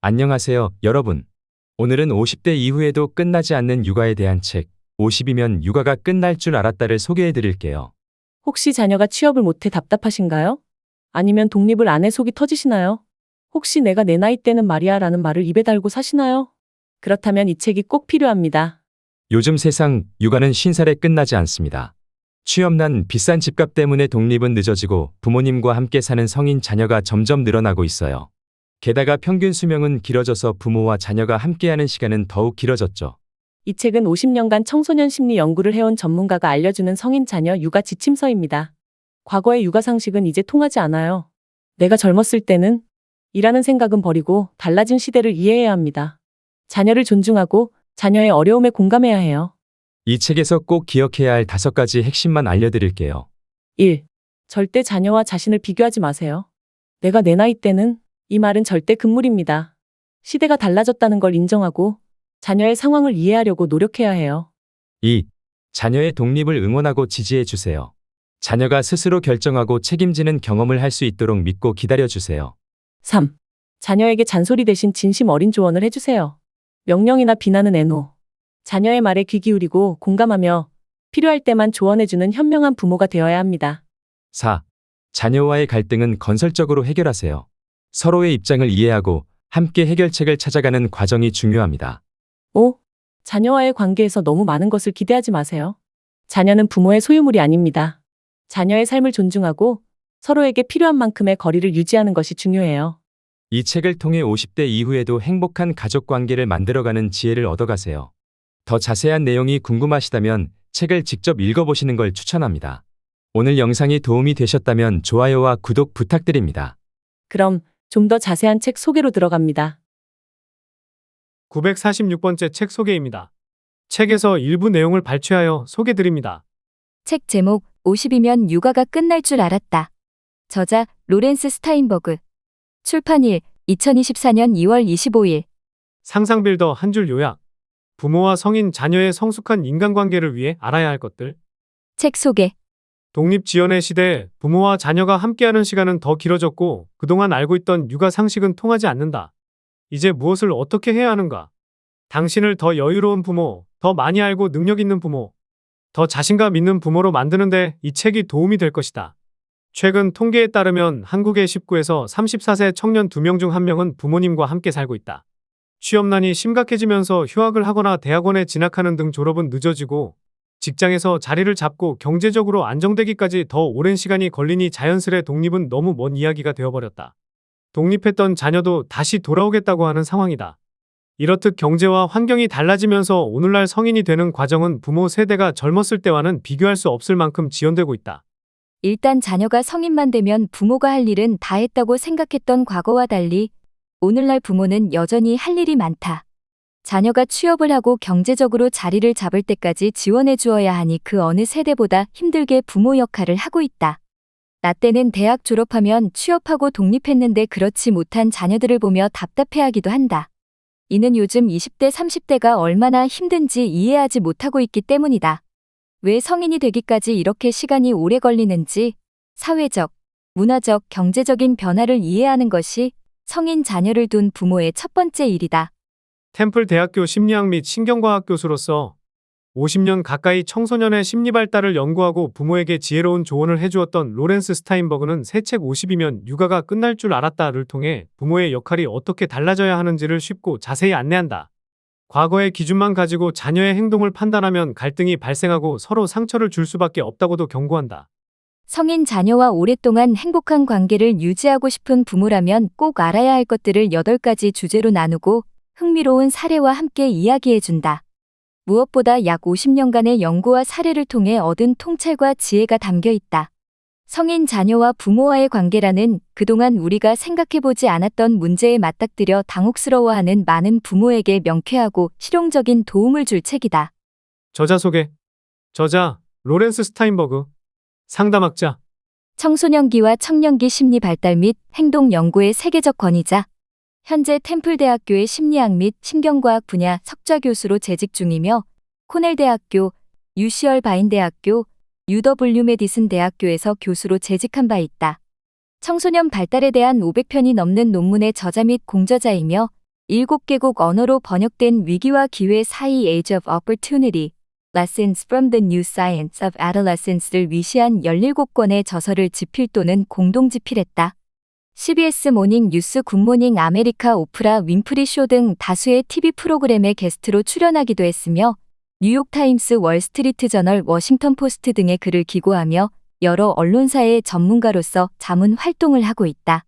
안녕하세요, 여러분. 오늘은 50대 이후에도 끝나지 않는 육아에 대한 책, 50이면 육아가 끝날 줄 알았다를 소개해 드릴게요. 혹시 자녀가 취업을 못해 답답하신가요? 아니면 독립을 안 해 속이 터지시나요? 혹시 내가 내 나이 때는 말이야 라는 말을 입에 달고 사시나요? 그렇다면 이 책이 꼭 필요합니다. 요즘 세상 육아는 50살에 끝나지 않습니다. 취업난 비싼 집값 때문에 독립은 늦어지고 부모님과 함께 사는 성인 자녀가 점점 늘어나고 있어요. 게다가 평균 수명은 길어져서 부모와 자녀가 함께하는 시간은 더욱 길어졌죠. 이 책은 50년간 청소년 심리 연구를 해온 전문가가 알려주는 성인 자녀 육아 지침서입니다. 과거의 육아 상식은 이제 통하지 않아요. 내가 젊었을 때는 이라는 생각은 버리고 달라진 시대를 이해해야 합니다. 자녀를 존중하고 자녀의 어려움에 공감해야 해요. 이 책에서 꼭 기억해야 할 5가지 핵심만 알려드릴게요. 1. 절대 자녀와 자신을 비교하지 마세요. 내가 내 나이 때는 이 말은 절대 금물입니다. 시대가 달라졌다는 걸 인정하고 자녀의 상황을 이해하려고 노력해야 해요. 2. 자녀의 독립을 응원하고 지지해 주세요. 자녀가 스스로 결정하고 책임지는 경험을 할 수 있도록 믿고 기다려 주세요. 3. 자녀에게 잔소리 대신 진심 어린 조언을 해주세요. 명령이나 비난은 애노. 자녀의 말에 귀 기울이고 공감하며 필요할 때만 조언해주는 현명한 부모가 되어야 합니다. 4. 자녀와의 갈등은 건설적으로 해결하세요. 서로의 입장을 이해하고 함께 해결책을 찾아가는 과정이 중요합니다. 5. 자녀와의 관계에서 너무 많은 것을 기대하지 마세요. 자녀는 부모의 소유물이 아닙니다. 자녀의 삶을 존중하고 서로에게 필요한 만큼의 거리를 유지하는 것이 중요해요. 이 책을 통해 50대 이후에도 행복한 가족 관계를 만들어가는 지혜를 얻어가세요. 더 자세한 내용이 궁금하시다면 책을 직접 읽어보시는 걸 추천합니다. 오늘 영상이 도움이 되셨다면 좋아요와 구독 부탁드립니다. 그럼 좀 더 자세한 책 소개로 들어갑니다. 946번째 책 소개입니다. 책에서 일부 내용을 발췌하여 소개드립니다. 책 제목 50이면 육아가 끝날 줄 알았다. 저자 로렌스 스타인버그. 출판일 2024년 2월 25일. 상상빌더 한 줄 요약. 부모와 성인 자녀의 성숙한 인간관계를 위해 알아야 할 것들. 책 소개. 독립지연의 시대에 부모와 자녀가 함께하는 시간은 더 길어졌고 그동안 알고 있던 육아 상식은 통하지 않는다. 이제 무엇을 어떻게 해야 하는가? 당신을 더 여유로운 부모, 더 많이 알고 능력 있는 부모, 더 자신감 있는 부모로 만드는데 이 책이 도움이 될 것이다. 최근 통계에 따르면 한국의 19에서 34세 청년 2명 중 1명은 부모님과 함께 살고 있다. 취업난이 심각해지면서 휴학을 하거나 대학원에 진학하는 등 졸업은 늦어지고 직장에서 자리를 잡고 경제적으로 안정되기까지 더 오랜 시간이 걸리니 자연스레 독립은 너무 먼 이야기가 되어버렸다. 독립했던 자녀도 다시 돌아오겠다고 하는 상황이다. 이렇듯 경제와 환경이 달라지면서 오늘날 성인이 되는 과정은 부모 세대가 젊었을 때와는 비교할 수 없을 만큼 지연되고 있다. 일단 자녀가 성인만 되면 부모가 할 일은 다 했다고 생각했던 과거와 달리 오늘날 부모는 여전히 할 일이 많다. 자녀가 취업을 하고 경제적으로 자리를 잡을 때까지 지원해 주어야 하니 그 어느 세대보다 힘들게 부모 역할을 하고 있다. 나 때는 대학 졸업하면 취업하고 독립했는데 그렇지 못한 자녀들을 보며 답답해하기도 한다. 이는 요즘 20대, 30대가 얼마나 힘든지 이해하지 못하고 있기 때문이다. 왜 성인이 되기까지 이렇게 시간이 오래 걸리는지 사회적, 문화적, 경제적인 변화를 이해하는 것이 성인 자녀를 둔 부모의 첫 번째 일이다. 템플 대학교 심리학 및 신경과학 교수로서 50년 가까이 청소년의 심리 발달을 연구하고 부모에게 지혜로운 조언을 해주었던 로렌스 스타인버그는 새 책 50이면 육아가 끝날 줄 알았다를 통해 부모의 역할이 어떻게 달라져야 하는지를 쉽고 자세히 안내한다. 과거의 기준만 가지고 자녀의 행동을 판단하면 갈등이 발생하고 서로 상처를 줄 수밖에 없다고도 경고한다. 성인 자녀와 오랫동안 행복한 관계를 유지하고 싶은 부모라면 꼭 알아야 할 것들을 8가지 주제로 나누고 흥미로운 사례와 함께 이야기해준다. 무엇보다 약 50년간의 연구와 사례를 통해 얻은 통찰과 지혜가 담겨 있다. 성인 자녀와 부모와의 관계라는 그동안 우리가 생각해보지 않았던 문제에 맞닥뜨려 당혹스러워하는 많은 부모에게 명쾌하고 실용적인 도움을 줄 책이다. 저자 소개. 저자 로렌스 스타인버그. 상담학자. 청소년기와 청년기 심리 발달 및 행동 연구의 세계적 권위자. 현재 템플대학교의 심리학 및 신경과학 분야 석좌 교수로 재직 중이며 코넬대학교, UCR 바인대학교, UW 메디슨 대학교에서 교수로 재직한 바 있다. 청소년 발달에 대한 500편이 넘는 논문의 저자 및 공저자이며 7개국 언어로 번역된 위기와 기회 사이 Age of Opportunity, Lessons from the New Science of Adolescence를 위시한 17권의 저서를 집필 또는 공동 집필했다. CBS 모닝 뉴스 굿모닝 아메리카 오프라 윈프리 쇼 등 다수의 TV 프로그램에 게스트로 출연하기도 했으며 뉴욕타임스 월스트리트 저널 워싱턴 포스트 등의 글을 기고하며 여러 언론사의 전문가로서 자문 활동을 하고 있다.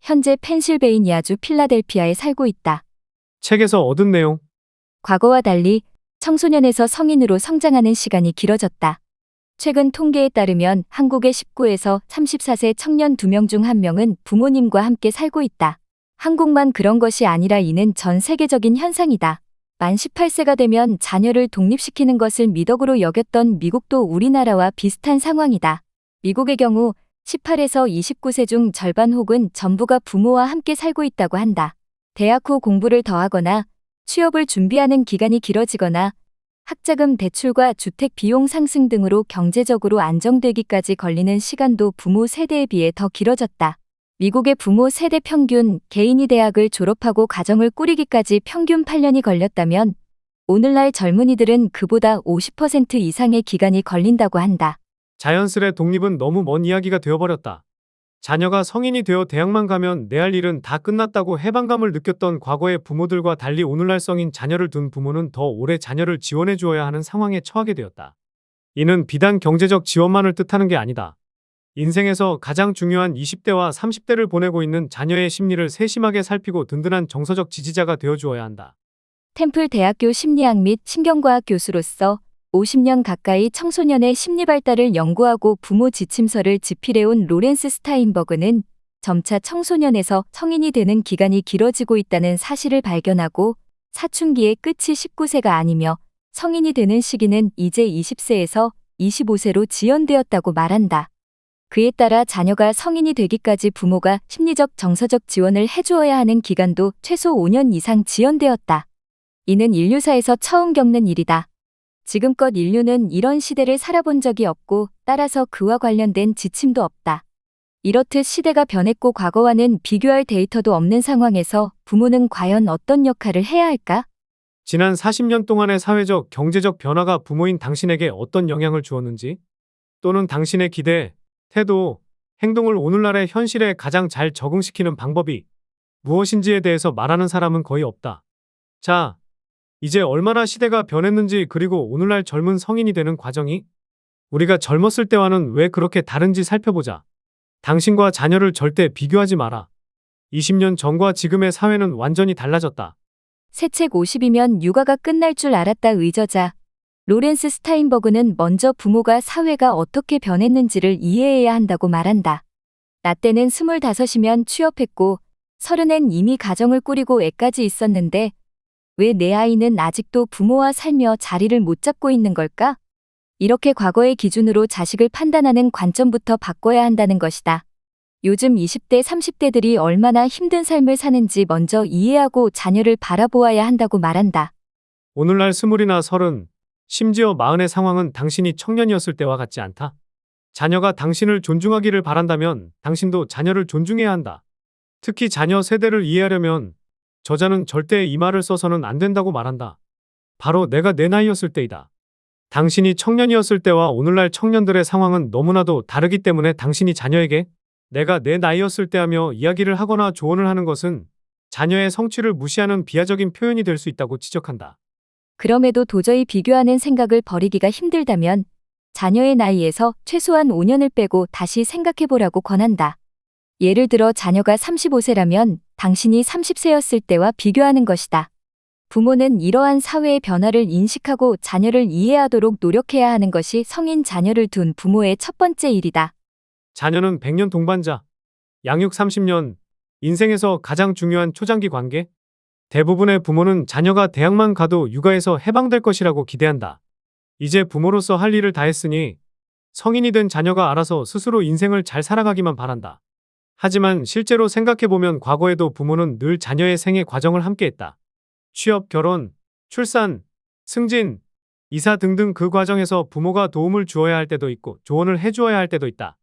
현재 펜실베이니아주 필라델피아에 살고 있다. 책에서 얻은 내용. 과거와 달리 청소년에서 성인으로 성장하는 시간이 길어졌다. 최근 통계에 따르면 한국의 19에서 34세 청년 2명 중 1명은 부모님과 함께 살고 있다. 한국만 그런 것이 아니라 이는 전 세계적인 현상이다. 만 18세가 되면 자녀를 독립시키는 것을 미덕으로 여겼던 미국도 우리나라와 비슷한 상황이다. 미국의 경우 18에서 29세 중 절반 혹은 전부가 부모와 함께 살고 있다고 한다. 대학 후 공부를 더하거나 취업을 준비하는 기간이 길어지거나 학자금 대출과 주택 비용 상승 등으로 경제적으로 안정되기까지 걸리는 시간도 부모 세대에 비해 더 길어졌다. 미국의 부모 세대 평균 개인이 대학을 졸업하고 가정을 꾸리기까지 평균 8년이 걸렸다면 오늘날 젊은이들은 그보다 50% 이상의 기간이 걸린다고 한다. 자연스레 독립은 너무 먼 이야기가 되어버렸다. 자녀가 성인이 되어 대학만 가면 내 할 일은 다 끝났다고 해방감을 느꼈던 과거의 부모들과 달리 오늘날 성인 자녀를 둔 부모는 더 오래 자녀를 지원해 주어야 하는 상황에 처하게 되었다. 이는 비단 경제적 지원만을 뜻하는 게 아니다. 인생에서 가장 중요한 20대와 30대를 보내고 있는 자녀의 심리를 세심하게 살피고 든든한 정서적 지지자가 되어 주어야 한다. 템플 대학교 심리학 및 신경과학 교수로서 50년 가까이 청소년의 심리 발달을 연구하고 부모 지침서를 집필해온 로렌스 스타인버그는 점차 청소년에서 성인이 되는 기간이 길어지고 있다는 사실을 발견하고 사춘기의 끝이 19세가 아니며 성인이 되는 시기는 이제 20세에서 25세로 지연되었다고 말한다. 그에 따라 자녀가 성인이 되기까지 부모가 심리적 정서적 지원을 해주어야 하는 기간도 최소 5년 이상 지연되었다. 이는 인류사에서 처음 겪는 일이다. 지금껏 인류는 이런 시대를 살아본 적이 없고 따라서 그와 관련된 지침도 없다. 이렇듯 시대가 변했고 과거와는 비교할 데이터도 없는 상황에서 부모는 과연 어떤 역할을 해야 할까? 지난 40년 동안의 사회적, 경제적 변화가 부모인 당신에게 어떤 영향을 주었는지, 또는 당신의 기대, 태도, 행동을 오늘날의 현실에 가장 잘 적응시키는 방법이 무엇인지에 대해서 말하는 사람은 거의 없다. 자, 이제 얼마나 시대가 변했는지 그리고 오늘날 젊은 성인이 되는 과정이 우리가 젊었을 때와는 왜 그렇게 다른지 살펴보자. 당신과 자녀를 절대 비교하지 마라. 20년 전과 지금의 사회는 완전히 달라졌다. 새 책 50이면 육아가 끝날 줄 알았다. 의저자 로렌스 스타인버그는 먼저 부모가 사회가 어떻게 변했는지를 이해해야 한다고 말한다. 나 때는 25이면 취업했고 30엔 이미 가정을 꾸리고 애까지 있었는데 왜 내 아이는 아직도 부모와 살며 자리를 못 잡고 있는 걸까? 이렇게 과거의 기준으로 자식을 판단하는 관점부터 바꿔야 한다는 것이다. 요즘 20대, 30대들이 얼마나 힘든 삶을 사는지 먼저 이해하고 자녀를 바라보아야 한다고 말한다. 오늘날 20이나 30, 심지어 40의 상황은 당신이 청년이었을 때와 같지 않다. 자녀가 당신을 존중하기를 바란다면 당신도 자녀를 존중해야 한다. 특히 자녀 세대를 이해하려면 저자는 절대 이 말을 써서는 안 된다고 말한다. 바로 내가 내 나이였을 때이다. 당신이 청년이었을 때와 오늘날 청년들의 상황은 너무나도 다르기 때문에 당신이 자녀에게 내가 내 나이였을 때 하며 이야기를 하거나 조언을 하는 것은 자녀의 성취를 무시하는 비하적인 표현이 될 수 있다고 지적한다. 그럼에도 도저히 비교하는 생각을 버리기가 힘들다면 자녀의 나이에서 최소한 5년을 빼고 다시 생각해보라고 권한다. 예를 들어 자녀가 35세라면 당신이 30세였을 때와 비교하는 것이다. 부모는 이러한 사회의 변화를 인식하고 자녀를 이해하도록 노력해야 하는 것이 성인 자녀를 둔 부모의 첫 번째 일이다. 자녀는 100년 동반자, 양육 30년, 인생에서 가장 중요한 초장기 관계. 대부분의 부모는 자녀가 대학만 가도 육아에서 해방될 것이라고 기대한다. 이제 부모로서 할 일을 다 했으니 성인이 된 자녀가 알아서 스스로 인생을 잘 살아가기만 바란다. 하지만 실제로 생각해보면 과거에도 부모는 늘 자녀의 생애 과정을 함께했다. 취업, 결혼, 출산, 승진, 이사 등등 그 과정에서 부모가 도움을 주어야 할 때도 있고 조언을 해주어야 할 때도 있다.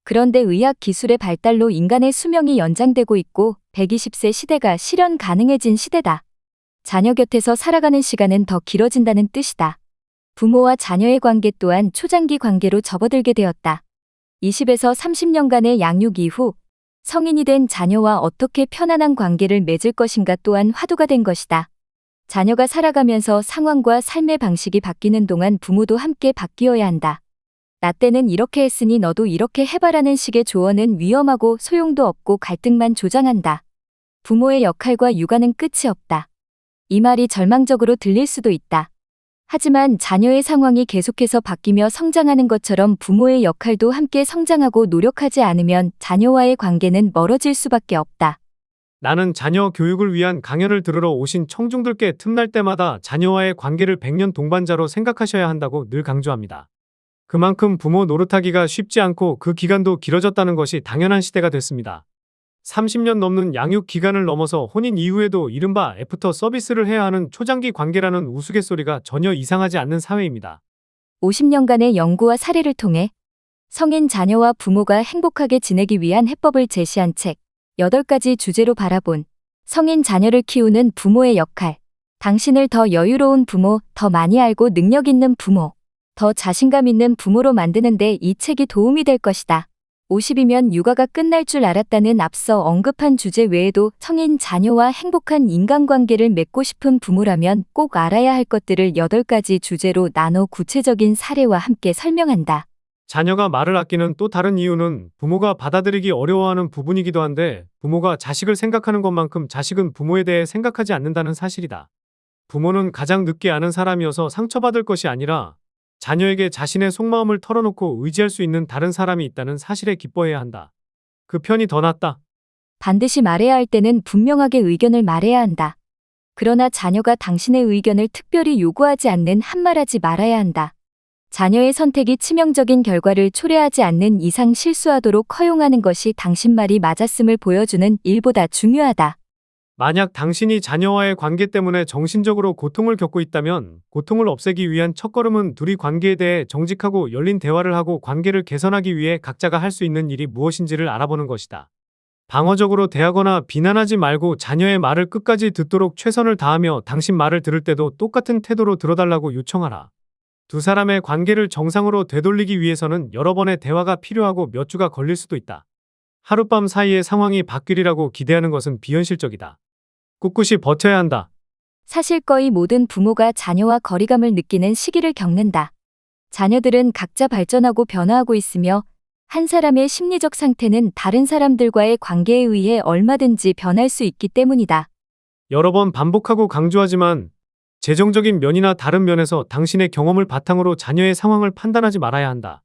그런데 의학 기술의 발달로 인간의 수명이 연장되고 있고 120세 시대가 실현 가능해진 시대다. 자녀 곁에서 살아가는 시간은 더 길어진다는 뜻이다. 부모와 자녀의 관계 또한 초장기 관계로 접어들게 되었다. 20에서 30년간의 양육 이후 성인이 된 자녀와 어떻게 편안한 관계를 맺을 것인가 또한 화두가 된 것이다. 자녀가 살아가면서 상황과 삶의 방식이 바뀌는 동안 부모도 함께 바뀌어야 한다. 나 때는 이렇게 했으니 너도 이렇게 해봐라는 식의 조언은 위험하고 소용도 없고 갈등만 조장한다. 부모의 역할과 육아는 끝이 없다. 이 말이 절망적으로 들릴 수도 있다. 하지만 자녀의 상황이 계속해서 바뀌며 성장하는 것처럼 부모의 역할도 함께 성장하고 노력하지 않으면 자녀와의 관계는 멀어질 수밖에 없다. 나는 자녀 교육을 위한 강연을 들으러 오신 청중들께 틈날 때마다 자녀와의 관계를 100년 동반자로 생각하셔야 한다고 늘 강조합니다. 그만큼 부모 노릇하기가 쉽지 않고 그 기간도 길어졌다는 것이 당연한 시대가 됐습니다. 30년 넘는 양육 기간을 넘어서 혼인 이후에도 이른바 애프터 서비스를 해야 하는 초장기 관계라는 우스갯소리가 전혀 이상하지 않는 사회입니다. 50년간의 연구와 사례를 통해 성인 자녀와 부모가 행복하게 지내기 위한 해법을 제시한 책 8가지 주제로 바라본 성인 자녀를 키우는 부모의 역할. 당신을 더 여유로운 부모, 더 많이 알고 능력 있는 부모, 더 자신감 있는 부모로 만드는데 이 책이 도움이 될 것이다. 50이면 육아가 끝날 줄 알았다는 앞서 언급한 주제 외에도 성인 자녀와 행복한 인간관계를 맺고 싶은 부모라면 꼭 알아야 할 것들을 8가지 주제로 나눠 구체적인 사례와 함께 설명한다. 자녀가 말을 아끼는 또 다른 이유는 부모가 받아들이기 어려워하는 부분이기도 한데 부모가 자식을 생각하는 것만큼 자식은 부모에 대해 생각하지 않는다는 사실이다. 부모는 가장 늦게 아는 사람이어서 상처받을 것이 아니라 자녀에게 자신의 속마음을 털어놓고 의지할 수 있는 다른 사람이 있다는 사실에 기뻐해야 한다. 그 편이 더 낫다. 반드시 말해야 할 때는 분명하게 의견을 말해야 한다. 그러나 자녀가 당신의 의견을 특별히 요구하지 않는 한 말하지 말아야 한다. 자녀의 선택이 치명적인 결과를 초래하지 않는 이상 실수하도록 허용하는 것이 당신 말이 맞았음을 보여주는 일보다 중요하다. 만약 당신이 자녀와의 관계 때문에 정신적으로 고통을 겪고 있다면 고통을 없애기 위한 첫걸음은 둘이 관계에 대해 정직하고 열린 대화를 하고 관계를 개선하기 위해 각자가 할 수 있는 일이 무엇인지를 알아보는 것이다. 방어적으로 대하거나 비난하지 말고 자녀의 말을 끝까지 듣도록 최선을 다하며 당신 말을 들을 때도 똑같은 태도로 들어달라고 요청하라. 두 사람의 관계를 정상으로 되돌리기 위해서는 여러 번의 대화가 필요하고 몇 주가 걸릴 수도 있다. 하룻밤 사이에 상황이 바뀌리라고 기대하는 것은 비현실적이다. 꿋꿋이 버텨야 한다. 사실 거의 모든 부모가 자녀와 거리감을 느끼는 시기를 겪는다. 자녀들은 각자 발전하고 변화하고 있으며 한 사람의 심리적 상태는 다른 사람들과의 관계에 의해 얼마든지 변할 수 있기 때문이다. 여러 번 반복하고 강조하지만 재정적인 면이나 다른 면에서 당신의 경험을 바탕으로 자녀의 상황을 판단하지 말아야 한다.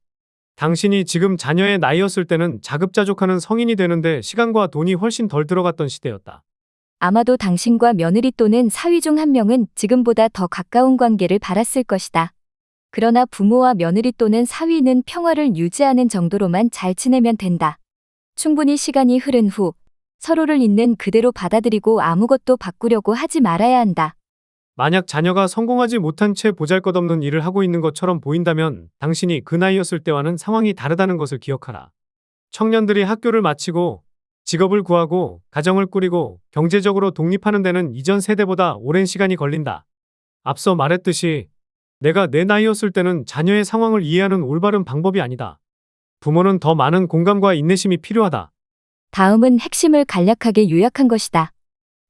당신이 지금 자녀의 나이였을 때는 자급자족하는 성인이 되는데 시간과 돈이 훨씬 덜 들어갔던 시대였다. 아마도 당신과 며느리 또는 사위 중 한 명은 지금보다 더 가까운 관계를 바랐을 것이다. 그러나 부모와 며느리 또는 사위는 평화를 유지하는 정도로만 잘 지내면 된다. 충분히 시간이 흐른 후 서로를 있는 그대로 받아들이고 아무것도 바꾸려고 하지 말아야 한다. 만약 자녀가 성공하지 못한 채 보잘것없는 일을 하고 있는 것처럼 보인다면 당신이 그 나이였을 때와는 상황이 다르다는 것을 기억하라. 청년들이 학교를 마치고 직업을 구하고 가정을 꾸리고 경제적으로 독립하는 데는 이전 세대보다 오랜 시간이 걸린다. 앞서 말했듯이 내가 내 나이였을 때는 자녀의 상황을 이해하는 올바른 방법이 아니다. 부모는 더 많은 공감과 인내심이 필요하다. 다음은 핵심을 간략하게 요약한 것이다.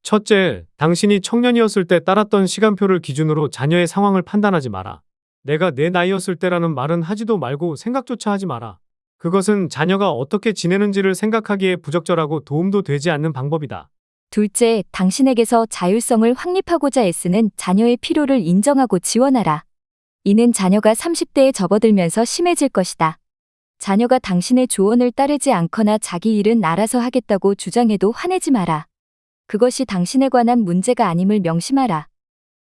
첫째, 당신이 청년이었을 때 따랐던 시간표를 기준으로 자녀의 상황을 판단하지 마라. 내가 내 나이였을 때라는 말은 하지도 말고 생각조차 하지 마라. 그것은 자녀가 어떻게 지내는지를 생각하기에 부적절하고 도움도 되지 않는 방법이다. 둘째, 당신에게서 자율성을 확립하고자 애쓰는 자녀의 필요를 인정하고 지원하라. 이는 자녀가 30대에 접어들면서 심해질 것이다. 자녀가 당신의 조언을 따르지 않거나 자기 일은 알아서 하겠다고 주장해도 화내지 마라. 그것이 당신에 관한 문제가 아님을 명심하라.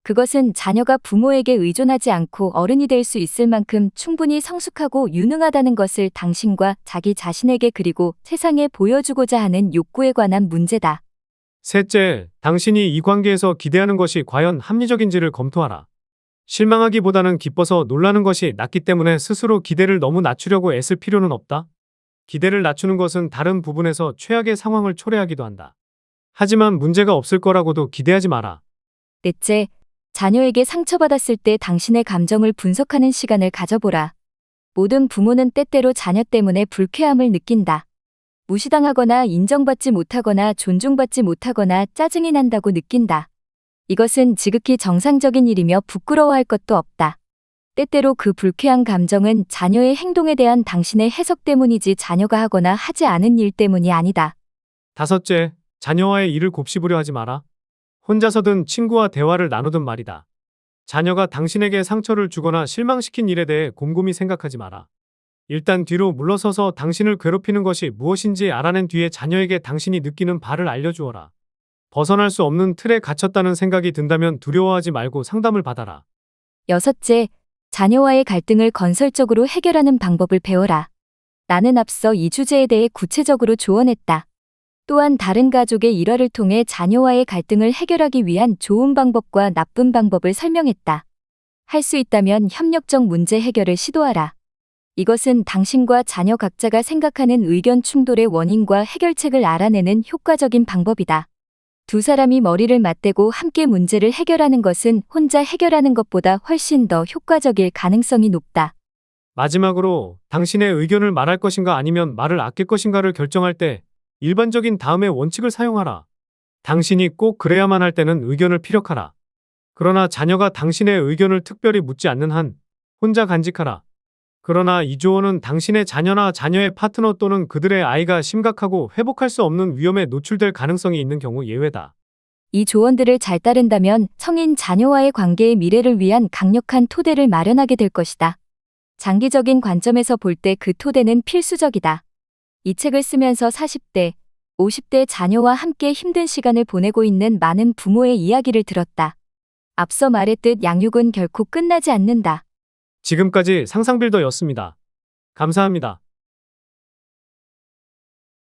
그것은 자녀가 부모에게 의존하지 않고 어른이 될 수 있을 만큼 충분히 성숙하고 유능하다는 것을 당신과 자기 자신에게 그리고 세상에 보여주고자 하는 욕구에 관한 문제다. 셋째, 당신이 이 관계에서 기대하는 것이 과연 합리적인지를 검토하라. 실망하기보다는 기뻐서 놀라는 것이 낫기 때문에 스스로 기대를 너무 낮추려고 애쓸 필요는 없다. 기대를 낮추는 것은 다른 부분에서 최악의 상황을 초래하기도 한다. 하지만 문제가 없을 거라고도 기대하지 마라. 넷째, 자녀에게 상처받았을 때 당신의 감정을 분석하는 시간을 가져보라. 모든 부모는 때때로 자녀 때문에 불쾌함을 느낀다. 무시당하거나 인정받지 못하거나 존중받지 못하거나 짜증이 난다고 느낀다. 이것은 지극히 정상적인 일이며 부끄러워할 것도 없다. 때때로 그 불쾌한 감정은 자녀의 행동에 대한 당신의 해석 때문이지 자녀가 하거나 하지 않은 일 때문이 아니다. 다섯째, 자녀와의 일을 곱씹으려 하지 마라. 혼자서든 친구와 대화를 나누든 말이다. 자녀가 당신에게 상처를 주거나 실망시킨 일에 대해 곰곰이 생각하지 마라. 일단 뒤로 물러서서 당신을 괴롭히는 것이 무엇인지 알아낸 뒤에 자녀에게 당신이 느끼는 바를 알려주어라. 벗어날 수 없는 틀에 갇혔다는 생각이 든다면 두려워하지 말고 상담을 받아라. 여섯째, 자녀와의 갈등을 건설적으로 해결하는 방법을 배워라. 나는 앞서 이 주제에 대해 구체적으로 조언했다. 또한 다른 가족의 일화를 통해 자녀와의 갈등을 해결하기 위한 좋은 방법과 나쁜 방법을 설명했다. 할 수 있다면 협력적 문제 해결을 시도하라. 이것은 당신과 자녀 각자가 생각하는 의견 충돌의 원인과 해결책을 알아내는 효과적인 방법이다. 두 사람이 머리를 맞대고 함께 문제를 해결하는 것은 혼자 해결하는 것보다 훨씬 더 효과적일 가능성이 높다. 마지막으로 당신의 의견을 말할 것인가 아니면 말을 아낄 것인가를 결정할 때 일반적인 다음의 원칙을 사용하라. 당신이 꼭 그래야만 할 때는 의견을 피력하라. 그러나 자녀가 당신의 의견을 특별히 묻지 않는 한 혼자 간직하라. 그러나 이 조언은 당신의 자녀나 자녀의 파트너 또는 그들의 아이가 심각하고 회복할 수 없는 위험에 노출될 가능성이 있는 경우 예외다. 이 조언들을 잘 따른다면 성인 자녀와의 관계의 미래를 위한 강력한 토대를 마련하게 될 것이다. 장기적인 관점에서 볼 때 그 토대는 필수적이다. 이 책을 쓰면서 40대, 50대 자녀와 함께 힘든 시간을 보내고 있는 많은 부모의 이야기를 들었다. 앞서 말했듯 양육은 결코 끝나지 않는다. 지금까지 상상빌더였습니다. 감사합니다.